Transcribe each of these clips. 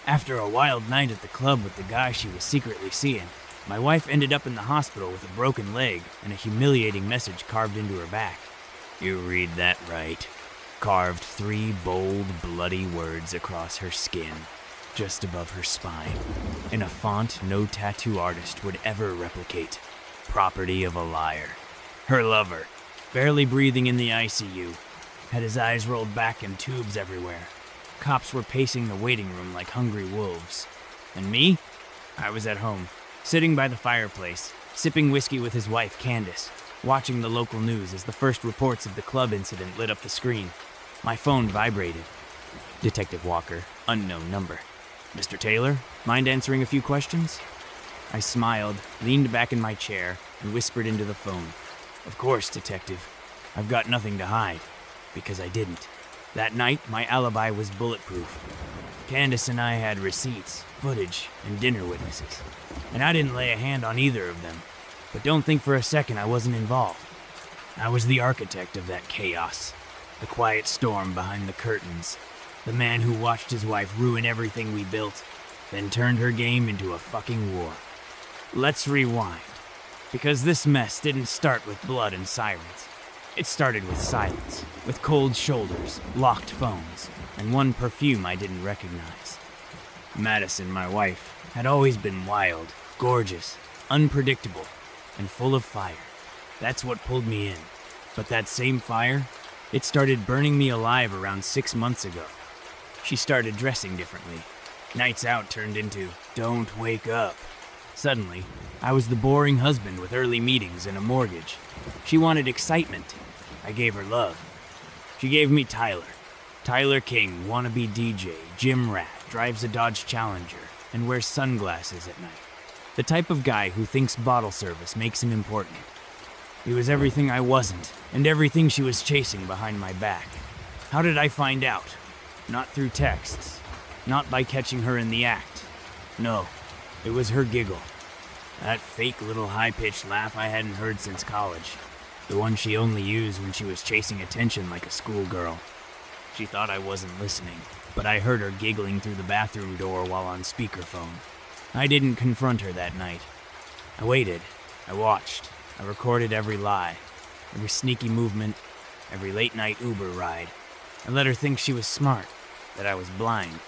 After a wild night at the club with the guy she was secretly seeing, my wife ended up in the hospital with a broken leg and a humiliating message carved into her back. You read that right. Carved 3 bold, bloody words across her skin, just above her spine, in a font no tattoo artist would ever replicate. Property of a liar. Her lover, barely breathing in the ICU, had his eyes rolled back and tubes everywhere. Cops were pacing the waiting room like hungry wolves. And me? I was at home, sitting by the fireplace, sipping whiskey with his wife, Candace, watching the local news as the first reports of the club incident lit up the screen. My phone vibrated. Detective Walker, unknown number. Mr. Taylor, mind answering a few questions? I smiled, leaned back in my chair, and whispered into the phone. Of course, Detective. I've got nothing to hide. Because I didn't. That night, my alibi was bulletproof. Candace and I had receipts, footage, and dinner witnesses. And I didn't lay a hand on either of them. But don't think for a second I wasn't involved. I was the architect of that chaos. The quiet storm behind the curtains. The man who watched his wife ruin everything we built, then turned her game into a fucking war. Let's rewind. Because this mess didn't start with blood and sirens. It started with silence, with cold shoulders, locked phones, and one perfume I didn't recognize. Madison, my wife, had always been wild, gorgeous, unpredictable, and full of fire. That's what pulled me in. But that same fire, it started burning me alive around 6 months ago. She started dressing differently. Nights out turned into, don't wake up. Suddenly, I was the boring husband with early meetings and a mortgage. She wanted excitement. I gave her love. She gave me Tyler. Tyler King, wannabe DJ, gym rat, drives a Dodge Challenger, and wears sunglasses at night. The type of guy who thinks bottle service makes him important. He was everything I wasn't, and everything she was chasing behind my back. How did I find out? Not through texts. Not by catching her in the act. No, it was her giggle. That fake little high-pitched laugh I hadn't heard since college. The one she only used when she was chasing attention like a schoolgirl. She thought I wasn't listening, but I heard her giggling through the bathroom door while on speakerphone. I didn't confront her that night. I waited. I watched. I recorded every lie, every sneaky movement, every late-night Uber ride. I let her think she was smart, that I was blind.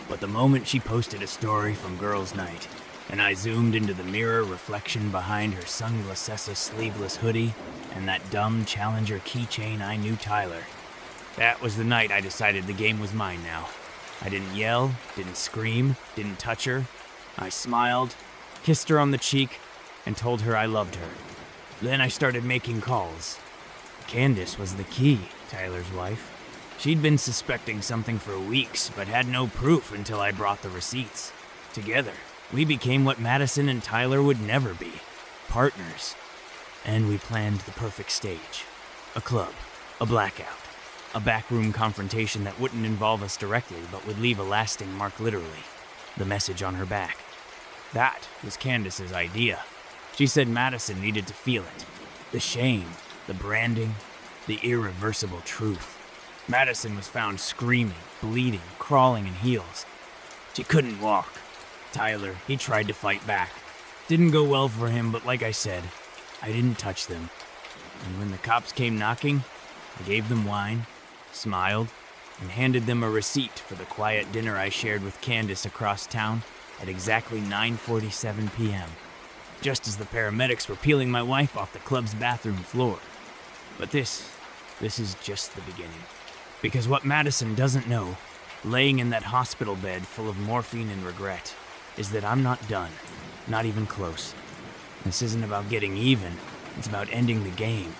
But the moment she posted a story from Girls' Night, and I zoomed into the mirror reflection behind her sunglasses sleeveless hoodie and that dumb Challenger keychain, I knew Tyler. That was the night I decided the game was mine now. I didn't yell, didn't scream, didn't touch her. I smiled, kissed her on the cheek, and told her I loved her. Then I started making calls. Candace was the key, Tyler's wife. She'd been suspecting something for weeks, but had no proof until I brought the receipts. Together, we became what Madison and Tyler would never be, partners. And we planned the perfect stage. A club, a blackout, a backroom confrontation that wouldn't involve us directly, but would leave a lasting mark literally. The message on her back. That was Candace's idea. She said Madison needed to feel it. The shame, the branding, the irreversible truth. Madison was found screaming, bleeding, crawling in heels. She couldn't walk. Tyler, he tried to fight back. Didn't go well for him, but like I said, I didn't touch them. And when the cops came knocking, I gave them wine, smiled, and handed them a receipt for the quiet dinner I shared with Candace across town at exactly 9:47 p.m., just as the paramedics were peeling my wife off the club's bathroom floor. But this is just the beginning. Because what Madison doesn't know, laying in that hospital bed full of morphine and regret, is that I'm not done, not even close. This isn't about getting even, it's about ending the game.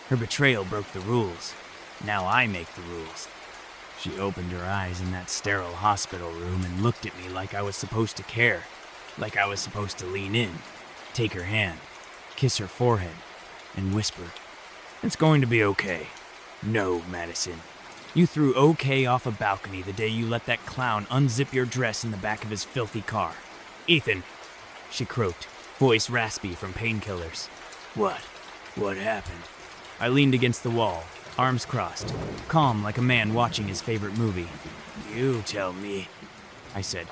Her betrayal broke the rules. Now I make the rules. She opened her eyes in that sterile hospital room and looked at me like I was supposed to care, like I was supposed to lean in, take her hand, kiss her forehead, and whisper, "It's going to be okay." No, Madison. You threw okay off a balcony the day you let that clown unzip your dress in the back of his filthy car. Ethan, she croaked, voice raspy from painkillers. What? What happened? I leaned against the wall, arms crossed, calm like a man watching his favorite movie. You tell me, I said,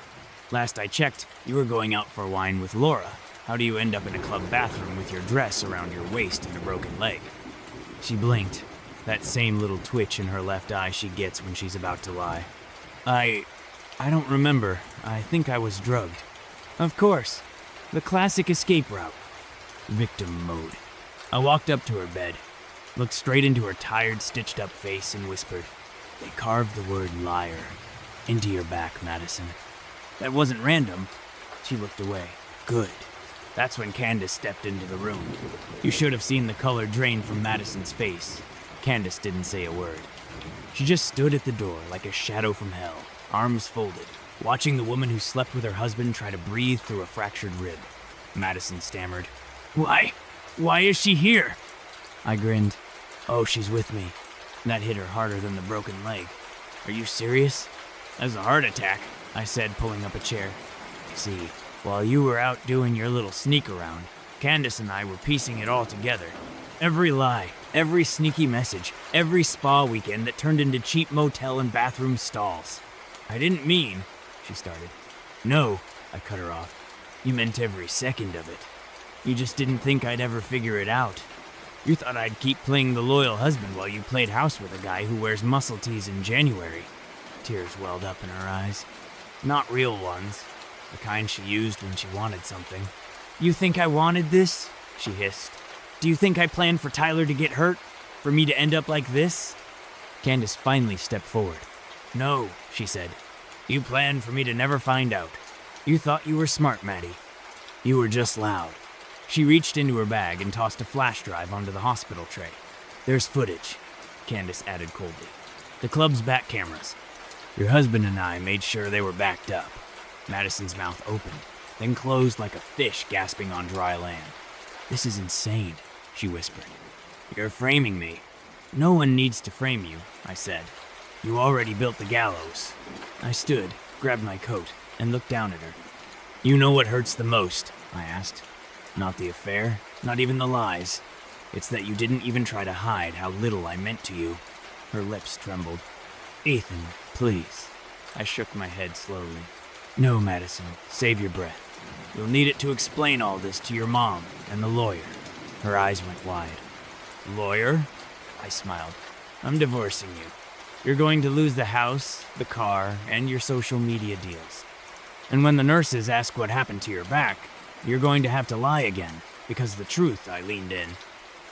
Last I checked, you were going out for wine with Laura. How do you end up in a club bathroom with your dress around your waist and a broken leg? She blinked, that same little twitch in her left eye she gets when she's about to lie. I don't remember. I think I was drugged. Of course. The classic escape route. Victim mode. I walked up to her bed, looked straight into her tired, stitched-up face and whispered, "They carved the word liar into your back, Madison." That wasn't random. She looked away. Good. That's when Candace stepped into the room. You should have seen the color drain from Madison's face. Candace didn't say a word. She just stood at the door like a shadow from hell, arms folded, watching the woman who slept with her husband try to breathe through a fractured rib. Madison stammered, Why is she here?" I grinned. "Oh, she's with me." That hit her harder than the broken leg. "Are you serious?" "That's a heart attack," I said, pulling up a chair. "See, while you were out doing your little sneak around, Candace and I were piecing it all together. Every lie, every sneaky message, every spa weekend that turned into cheap motel and bathroom stalls." "I didn't mean," she started. "No," I cut her off. "You meant every second of it. You just didn't think I'd ever figure it out. You thought I'd keep playing the loyal husband while you played house with a guy who wears muscle tees in January." Tears welled up in her eyes. Not real ones. The kind she used when she wanted something. "You think I wanted this?" she hissed. "Do you think I planned for Tyler to get hurt? For me to end up like this?" Candace finally stepped forward. "No," she said. "You planned for me to never find out. You thought you were smart, Maddie. You were just loud." She reached into her bag and tossed a flash drive onto the hospital tray. "There's footage," Candace added coldly. "The club's back cameras. Your husband and I made sure they were backed up." Madison's mouth opened, then closed like a fish gasping on dry land. "This is insane," she whispered. "You're framing me." "No one needs to frame you," I said. "You already built the gallows." I stood, grabbed my coat, and looked down at her. "You know what hurts the most?" I asked. "Not the affair, not even the lies. It's that you didn't even try to hide how little I meant to you." Her lips trembled. "Ethan, please." I shook my head slowly. "No, Madison, save your breath. You'll need it to explain all this to your mom and the lawyer." Her eyes went wide. "Lawyer?" I smiled. "I'm divorcing you. You're going to lose the house, the car, and your social media deals. And when the nurses ask what happened to your back, you're going to have to lie again, because the truth," I leaned in,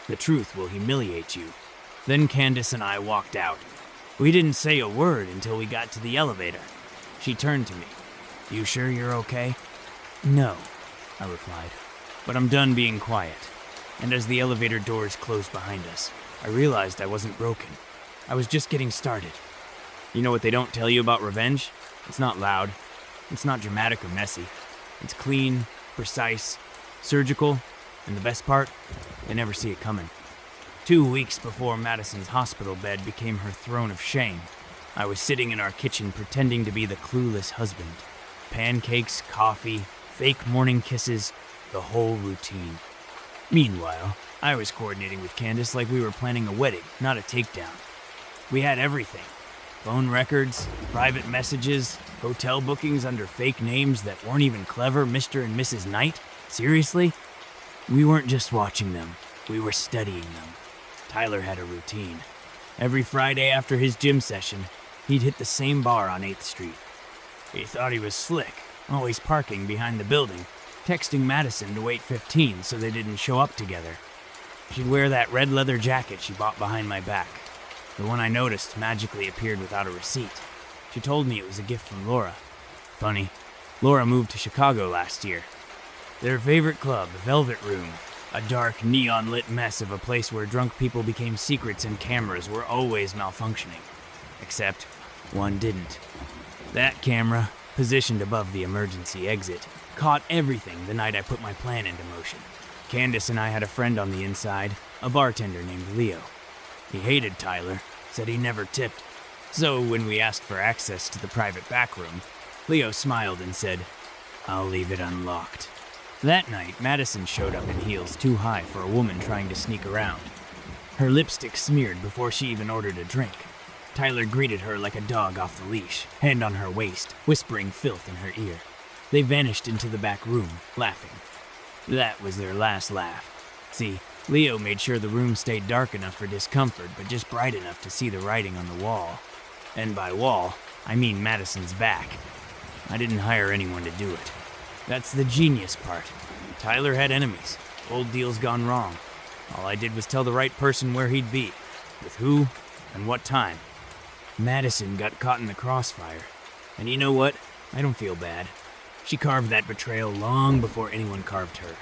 "the truth will humiliate you." Then Candace and I walked out. We didn't say a word until we got to the elevator. She turned to me. "You sure you're okay?" "No," I replied, "but I'm done being quiet." And as the elevator doors closed behind us, I realized I wasn't broken. I was just getting started. You know what they don't tell you about revenge? It's not loud. It's not dramatic or messy. It's clean, precise, surgical, and the best part, they never see it coming. 2 weeks before Madison's hospital bed became her throne of shame, I was sitting in our kitchen pretending to be the clueless husband. Pancakes, coffee, fake morning kisses, the whole routine. Meanwhile, I was coordinating with Candace like we were planning a wedding, not a takedown. We had everything. Phone records, private messages, hotel bookings under fake names that weren't even clever, Mr. and Mrs. Knight. Seriously? We weren't just watching them, we were studying them. Tyler had a routine. Every Friday after his gym session, he'd hit the same bar on 8th Street. He thought he was slick, always parking behind the building, texting Madison to wait 15 so they didn't show up together. She'd wear that red leather jacket she bought behind my back. The one I noticed magically appeared without a receipt. She told me it was a gift from Laura. Funny, Laura moved to Chicago last year. Their favorite club, Velvet Room, a dark, neon-lit mess of a place where drunk people became secrets and cameras were always malfunctioning. Except one didn't. That camera, positioned above the emergency exit, caught everything the night I put my plan into motion. Candace and I had a friend on the inside, a bartender named Leo. He hated Tyler, said he never tipped. So when we asked for access to the private back room, Leo smiled and said, "I'll leave it unlocked." That night, Madison showed up in heels too high for a woman trying to sneak around. Her lipstick smeared before she even ordered a drink. Tyler greeted her like a dog off the leash, hand on her waist, whispering filth in her ear. They vanished into the back room, laughing. That was their last laugh. See, Leo made sure the room stayed dark enough for discomfort, but just bright enough to see the writing on the wall. And by wall, I mean Madison's back. I didn't hire anyone to do it. That's the genius part. Tyler had enemies, old deals gone wrong. All I did was tell the right person where he'd be, with who, and what time. Madison got caught in the crossfire. And you know what? I don't feel bad. She carved that betrayal long before anyone carved her.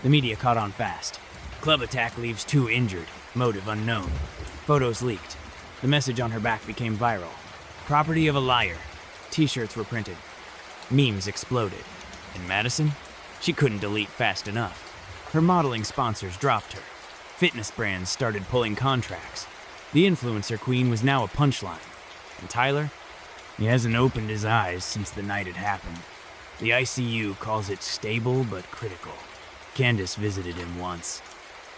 The media caught on fast. Club attack leaves 2 injured, motive unknown. Photos leaked. The message on her back became viral. Property of a liar. T-shirts were printed. Memes exploded. And Madison? She couldn't delete fast enough. Her modeling sponsors dropped her. Fitness brands started pulling contracts. The influencer queen was now a punchline. And Tyler? He hasn't opened his eyes since the night it happened. The ICU calls it stable but critical. Candace visited him once.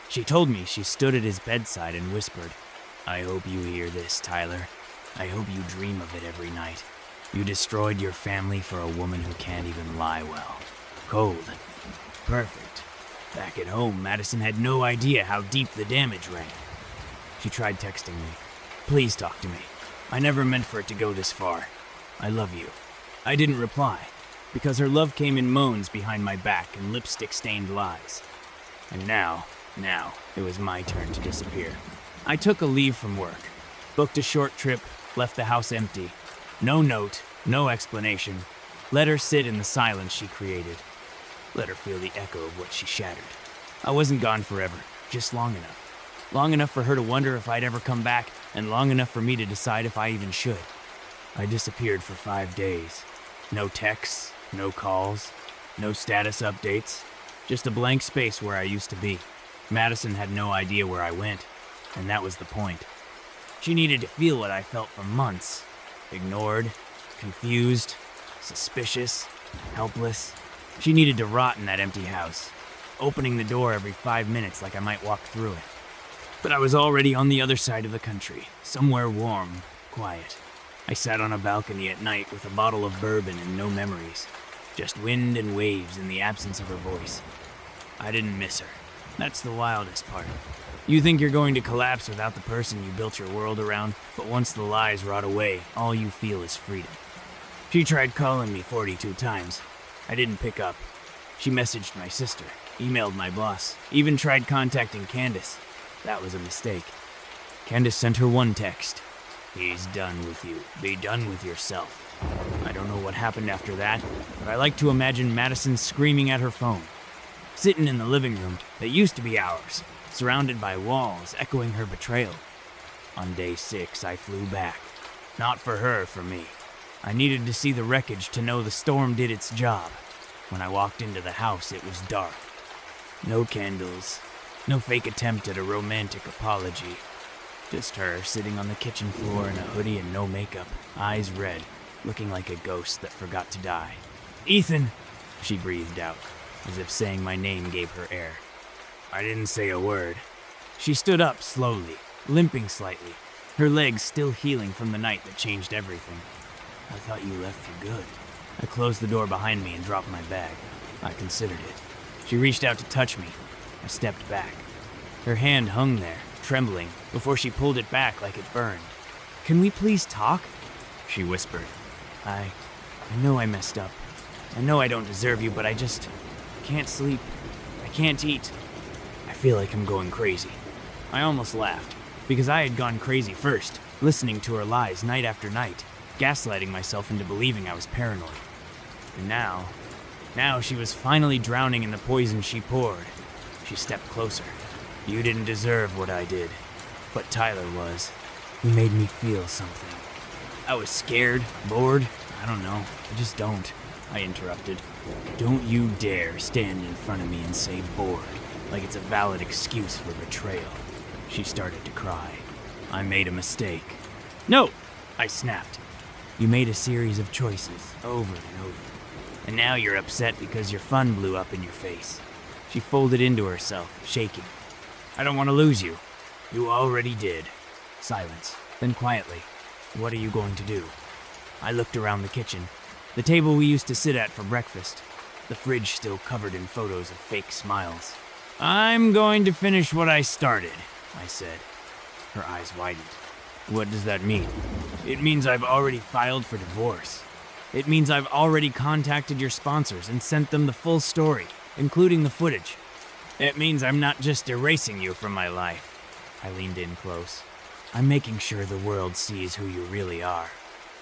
She told me she stood at his bedside and whispered, "I hope you hear this, Tyler. I hope you dream of it every night. You destroyed your family for a woman who can't even lie well. Cold. Perfect." Back at home, Madison had no idea how deep the damage ran. She tried texting me. "Please talk to me. I never meant for it to go this far. I love you." I didn't reply, because her love came in moans behind my back and lipstick-stained lies. And now, it was my turn to disappear. I took a leave from work, booked a short trip, left the house empty. No note, no explanation. Let her sit in the silence she created. Let her feel the echo of what she shattered. I wasn't gone forever, just long enough. Long enough for her to wonder if I'd ever come back, and long enough for me to decide if I even should. I disappeared for 5 days. No texts, no calls, no status updates. Just a blank space where I used to be. Madison had no idea where I went, and that was the point. She needed to feel what I felt for months. Ignored, confused, suspicious, helpless. She needed to rot in that empty house, opening the door every 5 minutes like I might walk through it. But I was already on the other side of the country, somewhere warm, quiet. I sat on a balcony at night with a bottle of bourbon and no memories. Just wind and waves in the absence of her voice. I didn't miss her. That's the wildest part. You think you're going to collapse without the person you built your world around, but once the lies rot away, all you feel is freedom. She tried calling me 42 times. I didn't pick up. She messaged my sister, emailed my boss, even tried contacting Candace. That was a mistake. Candace sent her one text. "He's done with you. Be done with yourself." I don't know what happened after that, but I like to imagine Madison screaming at her phone. Sitting in the living room that used to be ours, surrounded by walls echoing her betrayal. On day 6, I flew back. Not for her, for me. I needed to see the wreckage to know the storm did its job. When I walked into the house, it was dark. No candles. No fake attempt at a romantic apology. Just her sitting on the kitchen floor in a hoodie and no makeup, eyes red, looking like a ghost that forgot to die. "Ethan!" she breathed out, as if saying my name gave her air. I didn't say a word. She stood up slowly, limping slightly, her legs still healing from the night that changed everything. "I thought you left for good." I closed the door behind me and dropped my bag. I considered it. She reached out to touch me. I stepped back. Her hand hung there, trembling, before she pulled it back like it burned. "Can we please talk?" she whispered. I know I messed up. I know I don't deserve you, but I can't sleep. I can't eat. I feel like I'm going crazy." I almost laughed, because I had gone crazy first, listening to her lies night after night, gaslighting myself into believing I was paranoid. And now she was finally drowning in the poison she poured. She stepped closer. "You didn't deserve what I did, but Tyler was. He made me feel something." I was scared, bored, I don't know, I just don't. I interrupted. "Don't you dare stand in front of me and say bored, like it's a valid excuse for betrayal." She started to cry. "I made a mistake." "No!" I snapped. "You made a series of choices, over and over. And now you're upset because your fun blew up in your face." She folded into herself, shaking. "I don't want to lose you." "You already did." Silence. Then quietly, "What are you going to do?" I looked around the kitchen. The table we used to sit at for breakfast. The fridge still covered in photos of fake smiles. "I'm going to finish what I started," I said. Her eyes widened. "What does that mean?" "It means I've already filed for divorce. It means I've already contacted your sponsors and sent them the full story, including the footage. It means I'm not just erasing you from my life." I leaned in close. "I'm making sure the world sees who you really are."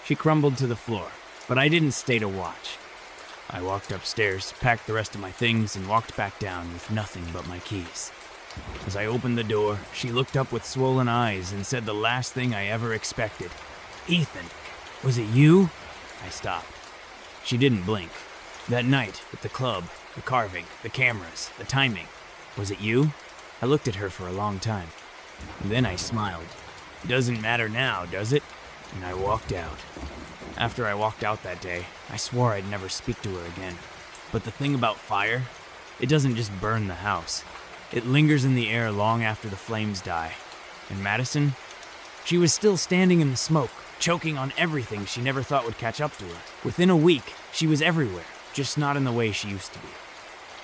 She crumbled to the floor, but I didn't stay to watch. I walked upstairs, packed the rest of my things, and walked back down with nothing but my keys. As I opened the door, she looked up with swollen eyes and said the last thing I ever expected. "Ethan, was it you?" I stopped. She didn't blink. That night, at the club, the carving, the cameras, the timing. "Was it you?" I looked at her for a long time. Then I smiled. "Doesn't matter now, does it?" And I walked out. After I walked out that day, I swore I'd never speak to her again. But the thing about fire, it doesn't just burn the house. It lingers in the air long after the flames die. And Madison, she was still standing in the smoke, choking on everything she never thought would catch up to her. Within a week, she was everywhere, just not in the way she used to be.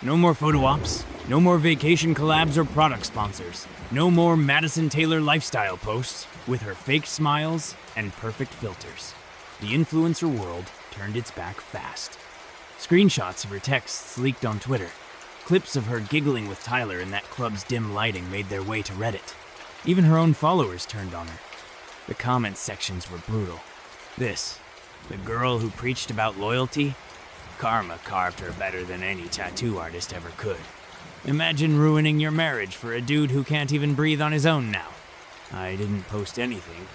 No more photo ops, no more vacation collabs or product sponsors, no more Madison Taylor lifestyle posts with her fake smiles and perfect filters. The influencer world turned its back fast. Screenshots of her texts leaked on Twitter. Clips of her giggling with Tyler in that club's dim lighting made their way to Reddit. Even her own followers turned on her. The comment sections were brutal. This, the girl who preached about loyalty, karma carved her better than any tattoo artist ever could. Imagine ruining your marriage for a dude who can't even breathe on his own now. I didn't post anything.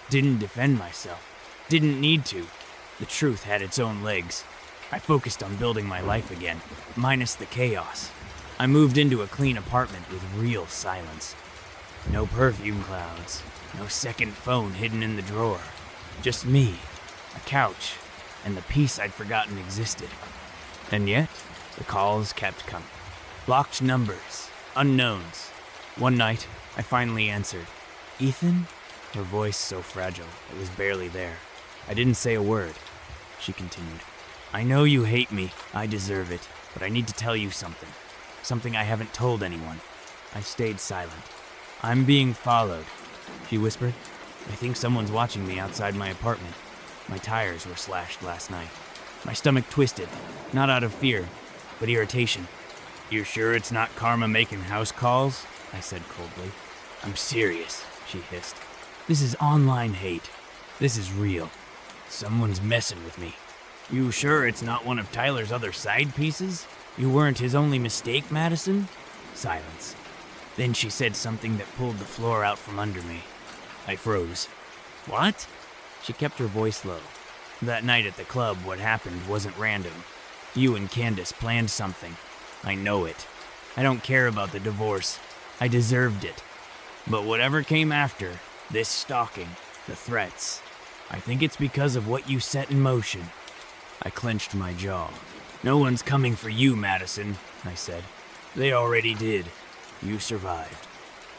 Didn't defend myself. Didn't need to. The truth had its own legs. I focused on building my life again, minus the chaos. I moved into a clean apartment with real silence. No perfume clouds, no second phone hidden in the drawer. Just me, a couch, and the peace I'd forgotten existed. And yet, the calls kept coming. Blocked numbers, unknowns. One night, I finally answered. "Ethan?" Her voice so fragile, it was barely there. I didn't say a word. She continued. "I know you hate me. I deserve it. But I need to tell you something. Something I haven't told anyone." I stayed silent. "I'm being followed," she whispered. "I think someone's watching me outside my apartment. My tires were slashed last night." My stomach twisted, not out of fear, but irritation. "You're sure it's not karma making house calls?" I said coldly. "I'm serious," she hissed. "This is online hate. This is real. Someone's messing with me." "You sure it's not one of Tyler's other side pieces? You weren't his only mistake, Madison?" Silence. Then she said something that pulled the floor out from under me. I froze. "What?" She kept her voice low. "That night at the club, what happened wasn't random. You and Candace planned something. I know it. I don't care about the divorce. I deserved it. But whatever came after, this stalking, the threats, I think it's because of what you set in motion." I clenched my jaw. "No one's coming for you, Madison," I said. "They already did. You survived."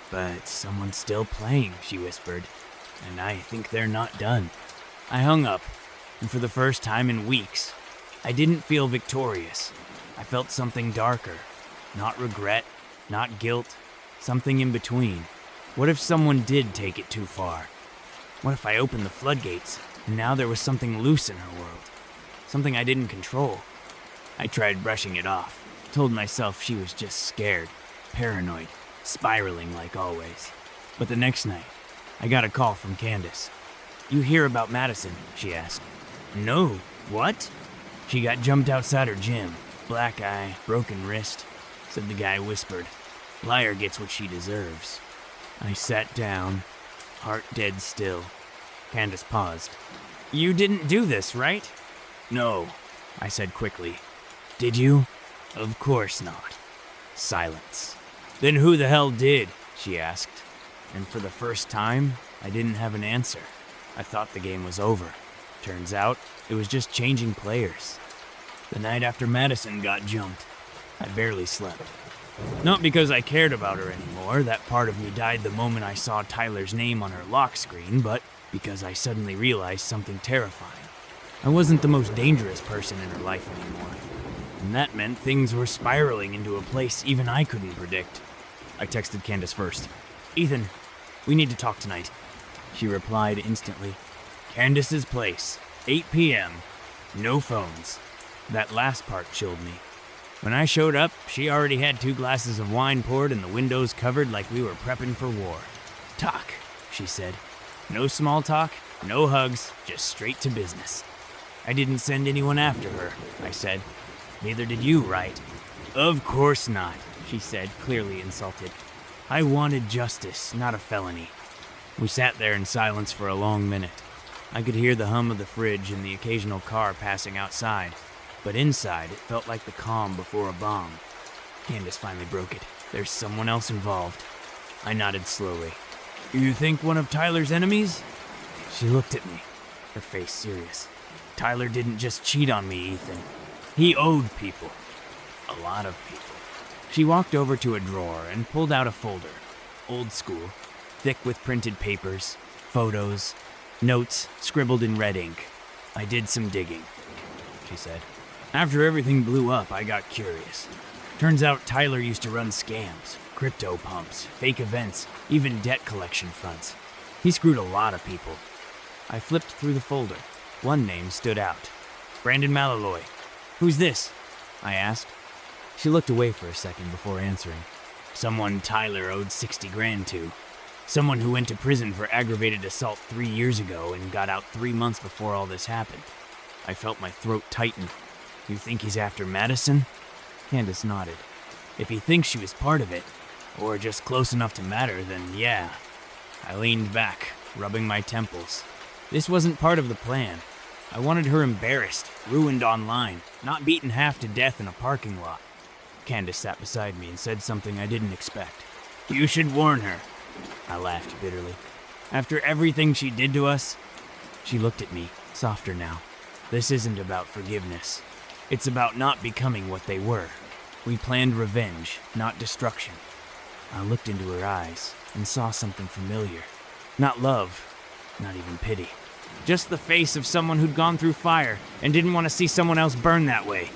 "But someone's still playing," she whispered. "And I think they're not done." I hung up, and for the first time in weeks, I didn't feel victorious. I felt something darker. Not regret, not guilt, something in between. What if someone did take it too far? What if I opened the floodgates, and now there was something loose in her world? Something I didn't control. I tried brushing it off, told myself she was just scared, paranoid, spiraling like always. But the next night, I got a call from Candace. "You hear about Madison?" she asked. "No, what?" "She got jumped outside her gym. Black eye, broken wrist," said the guy whispered. "Liar gets what she deserves." I sat down, heart dead still. Candace paused. "You didn't do this, right?" "No," I said quickly. "Did you?" "Of course not." Silence. "Then who the hell did?" she asked. And for the first time, I didn't have an answer. I thought the game was over. Turns out, it was just changing players. The night after Madison got jumped, I barely slept. Not because I cared about her anymore, that part of me died the moment I saw Tyler's name on her lock screen, but because I suddenly realized something terrifying. I wasn't the most dangerous person in her life anymore, and that meant things were spiraling into a place even I couldn't predict. I texted Candace first. "Ethan, we need to talk tonight." She replied instantly. "Candace's place, 8 p.m., no phones." That last part chilled me. When I showed up, she already had 2 glasses of wine poured and the windows covered like we were prepping for war. "Talk," she said. "No small talk, no hugs, just straight to business." "I didn't send anyone after her," I said. "Neither did you, right?" "Of course not," she said, clearly insulted. "I wanted justice, not a felony." We sat there in silence for a long minute. I could hear the hum of the fridge and the occasional car passing outside, but inside it felt like the calm before a bomb. Candace finally broke it. "There's someone else involved." I nodded slowly. "You think one of Tyler's enemies?" She looked at me, her face serious. "Tyler didn't just cheat on me, Ethan. He owed people. A lot of people." She walked over to a drawer and pulled out a folder. Old school, thick with printed papers, photos, notes scribbled in red ink. "I did some digging," she said. "After everything blew up, I got curious. Turns out Tyler used to run scams, crypto pumps, fake events, even debt collection fronts. He screwed a lot of people." I flipped through the folder. One name stood out. "Brandon Malaloy." "Who's this?" I asked. She looked away for a second before answering. "Someone Tyler owed 60 grand to. Someone who went to prison for aggravated assault 3 years ago and got out 3 months before all this happened." I felt my throat tighten. "You think he's after Madison?" Candace nodded. "If he thinks she was part of it, or just close enough to matter, then yeah." I leaned back, rubbing my temples. This wasn't part of the plan. I wanted her embarrassed, ruined online, not beaten half to death in a parking lot. Candace sat beside me and said something I didn't expect. "You should warn her." I laughed bitterly. "After everything she did to us?" She looked at me, softer now. "This isn't about forgiveness. It's about not becoming what they were. We planned revenge, not destruction." I looked into her eyes and saw something familiar. Not love, not even pity. Just the face of someone who'd gone through fire and didn't want to see someone else burn that way.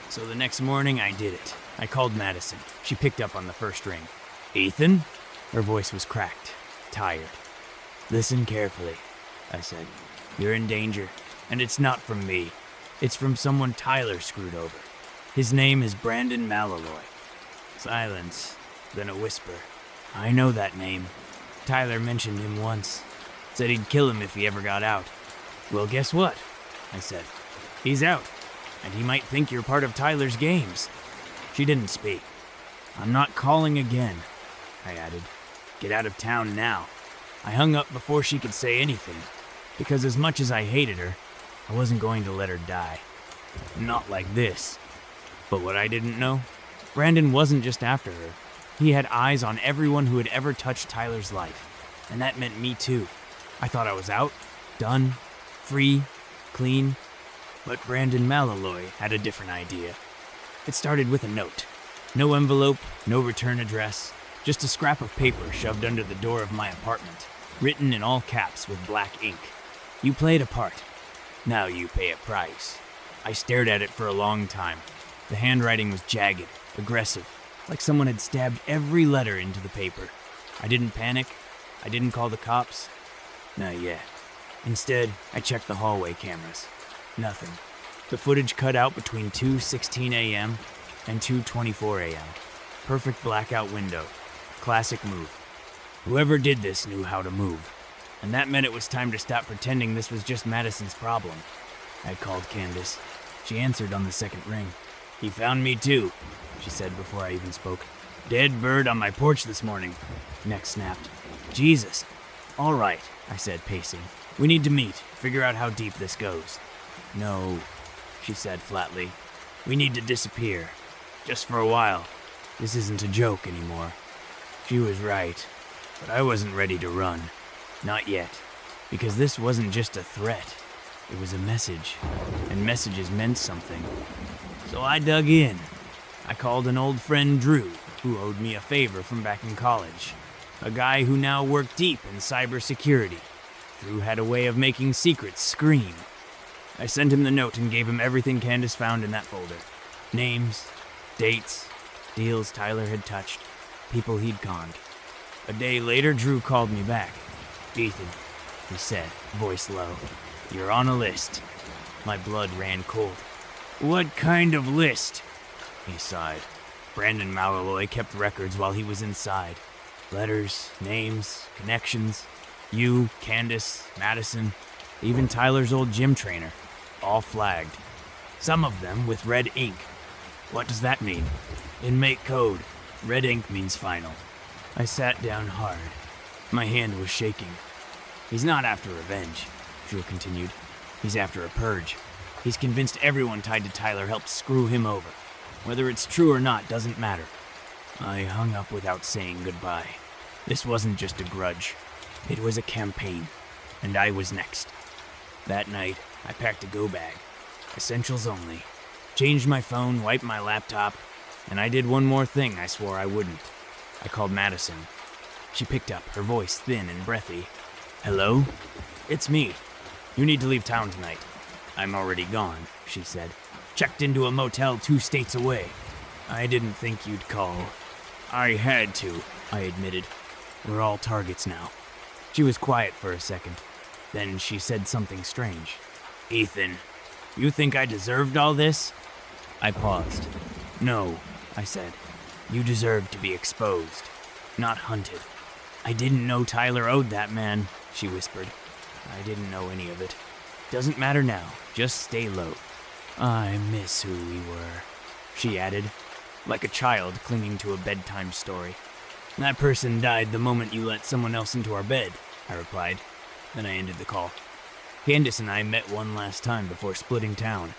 So the next morning, I did it. I called Madison. She picked up on the first ring. "Ethan?" Her voice was cracked, tired. "Listen carefully," I said. "You're in danger, and it's not from me. It's from someone Tyler screwed over. His name is Brandon Malaloy." Silence, then a whisper. "I know that name. Tyler mentioned him once. Said he'd kill him if he ever got out." "Well, guess what?" I said. "He's out, and he might think you're part of Tyler's games." She didn't speak. "I'm not calling again," I added. "Get out of town now." I hung up before she could say anything, because as much as I hated her, I wasn't going to let her die. Not like this. But what I didn't know, Brandon wasn't just after her. He had eyes on everyone who had ever touched Tyler's life, and that meant me too. I thought I was out, done, free, clean, but Brandon Malaloy had a different idea. It started with a note. No envelope, no return address, just a scrap of paper shoved under the door of my apartment, written in all caps with black ink. "You played a part. Now you pay a price." I stared at it for a long time. The handwriting was jagged, aggressive, like someone had stabbed every letter into the paper. I didn't panic. I didn't call the cops. Not yet. Instead, I checked the hallway cameras. Nothing. The footage cut out between 2:16 a.m. and 2:24 a.m. Perfect blackout window. Classic move. Whoever did this knew how to move. And that meant it was time to stop pretending this was just Madison's problem. I called Candace. She answered on the second ring. "He found me too," she said before I even spoke. "Dead bird on my porch this morning." Neck snapped. "Jesus." "All right," I said, pacing. "We need to meet, figure out how deep this goes." "No," she said flatly. "We need to disappear. Just for a while. This isn't a joke anymore." She was right, but I wasn't ready to run. Not yet, because this wasn't just a threat. It was a message, and messages meant something. So I dug in. I called an old friend, Drew, who owed me a favor from back in college. A guy who now worked deep in cybersecurity. Drew had a way of making secrets scream. I sent him the note and gave him everything Candace found in that folder. Names, dates, deals Tyler had touched, people he'd conned. A day later, Drew called me back. "Ethan," he said, voice low, "you're on a list." My blood ran cold. "What kind of list?" He sighed. Brandon Malloy kept records while he was inside. Letters, names, connections. You, Candace, Madison, even Tyler's old gym trainer. All flagged. Some of them with red ink. What does that mean? Inmate code. Red ink means final. I sat down hard. My hand was shaking. "He's not after revenge," Drew continued. "He's after a purge. He's convinced everyone tied to Tyler helped screw him over. Whether it's true or not doesn't matter." I hung up without saying goodbye. This wasn't just a grudge. It was a campaign, and I was next. That night, I packed a go bag. Essentials only. Changed my phone, wiped my laptop, and I did one more thing I swore I wouldn't. I called Madison. She picked up, her voice thin and breathy. "Hello? It's me. You need to leave town tonight." "I'm already gone," she said. "Checked into a motel 2 states away." "I didn't think you'd call." "I had to," I admitted. "We're all targets now." She was quiet for a second. Then she said something strange. "Ethan, you think I deserved all this?" I paused. "No," I said. "You deserve to be exposed, not hunted." "I didn't know Tyler owed that man," she whispered. "I didn't know any of it. Doesn't matter now. Just stay low." "I miss who we were," she added, like a child clinging to a bedtime story. "That person died the moment you let someone else into our bed," I replied. Then I ended the call. Candace and I met one last time before splitting town.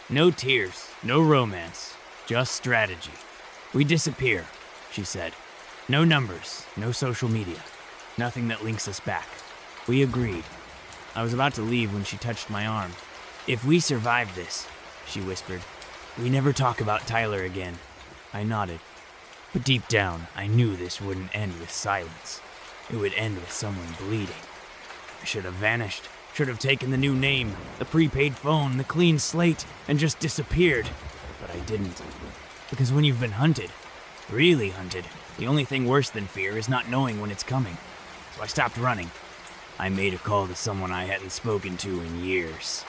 No tears, no romance, just strategy. "We disappear," she said. "No numbers, no social media, nothing that links us back." We agreed. I was about to leave when she touched my arm. "If we survive this," she whispered, "we never talk about Tyler again." I nodded. But deep down, I knew this wouldn't end with silence. It would end with someone bleeding. I should have vanished, should have taken the new name, the prepaid phone, the clean slate, and just disappeared. But I didn't. Because when you've been hunted, really hunted, the only thing worse than fear is not knowing when it's coming. So I stopped running. I made a call to someone I hadn't spoken to in years.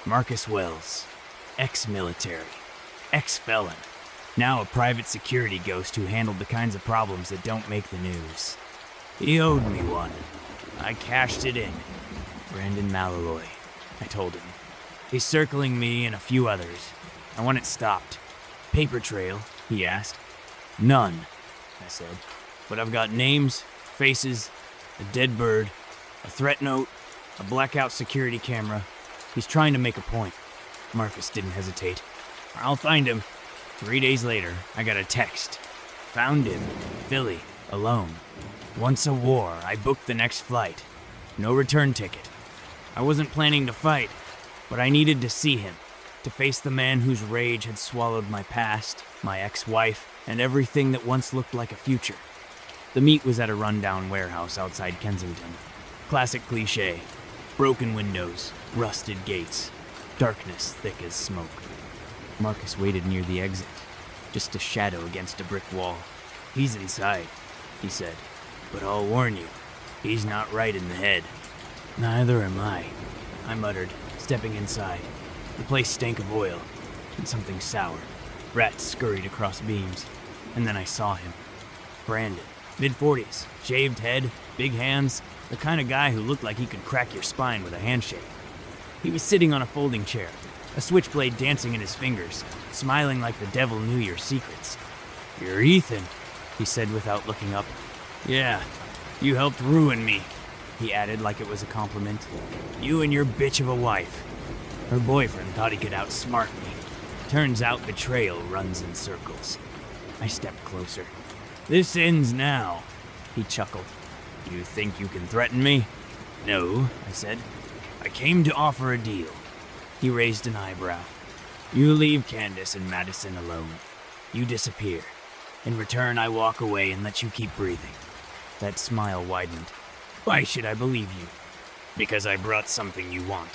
Marcus Wells, ex-military, ex-felon, now a private security ghost who handled the kinds of problems that don't make the news. He owed me one. I cashed it in. Brandon Malloy, I told him. He's circling me and a few others. I want it stopped. "Paper trail?" he asked. "None," I said. "But I've got names, faces, a dead bird, a threat note, a blackout security camera. He's trying to make a point." Marcus didn't hesitate. "I'll find him." 3 days later, I got a text. "Found him. Philly. Alone. Once a war, I booked the next flight. No return ticket. I wasn't planning to fight, but I needed to see him, to face the man whose rage had swallowed my past, my ex-wife, and everything that once looked like a future." The meet was at a rundown warehouse outside Kensington. Classic cliché. Broken windows, rusted gates, darkness thick as smoke. Marcus waited near the exit, just a shadow against a brick wall. "He's inside," he said. "But I'll warn you, he's not right in the head." "Neither am I," I muttered, stepping inside. The place stank of oil and something sour. Rats scurried across beams, and then I saw him. Brandon, mid-40s, shaved head, big hands, the kind of guy who looked like he could crack your spine with a handshake. He was sitting on a folding chair, a switchblade dancing in his fingers, smiling like the devil knew your secrets. "You're Ethan," he said without looking up. "Yeah, you helped ruin me," he added like it was a compliment. "You and your bitch of a wife." Her boyfriend thought he could outsmart me. Turns out betrayal runs in circles. I stepped closer. "This ends now," he chuckled. "You think you can threaten me?" "No," I said. "I came to offer a deal." He raised an eyebrow. "You leave Candace and Madison alone. You disappear. In return, I walk away and let you keep breathing." That smile widened. "Why should I believe you?" "Because I brought something you want.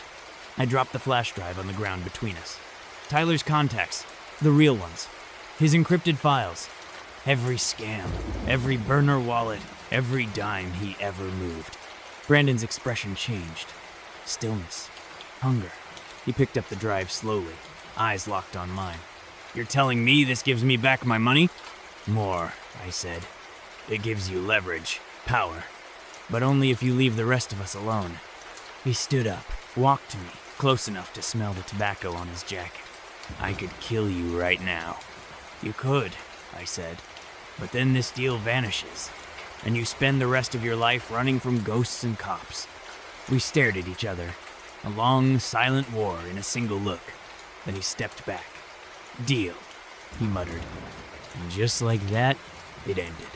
I dropped the flash drive on the ground between us. Tyler's contacts, the real ones. His encrypted files. Every scam, every burner wallet, every dime he ever moved. Brandon's expression changed. Stillness. Hunger. He picked up the drive slowly, eyes locked on mine. You're telling me this gives me back my money? More, I said. It gives you leverage, power. But only if you leave the rest of us alone. He stood up, walked to me, close enough to smell the tobacco on his jacket. I could kill you right now. You could, I said. But then this deal vanishes, and you spend the rest of your life running from ghosts and cops. We stared at each other, a long, silent war in a single look. Then he stepped back. Deal, he muttered. And just like that, it ended.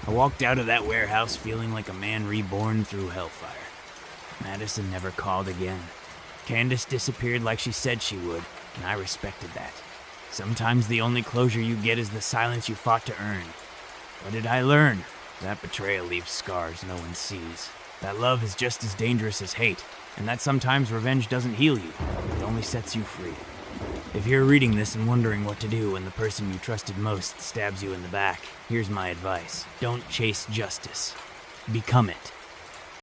I walked out of that warehouse feeling like a man reborn through hellfire. Madison never called again. Candace disappeared like she said she would, and I respected that. Sometimes the only closure you get is the silence you fought to earn. What did I learn? That betrayal leaves scars no one sees. That love is just as dangerous as hate, and that sometimes revenge doesn't heal you. It only sets you free. If you're reading this and wondering what to do when the person you trusted most stabs you in the back, here's my advice. Don't chase justice. Become it.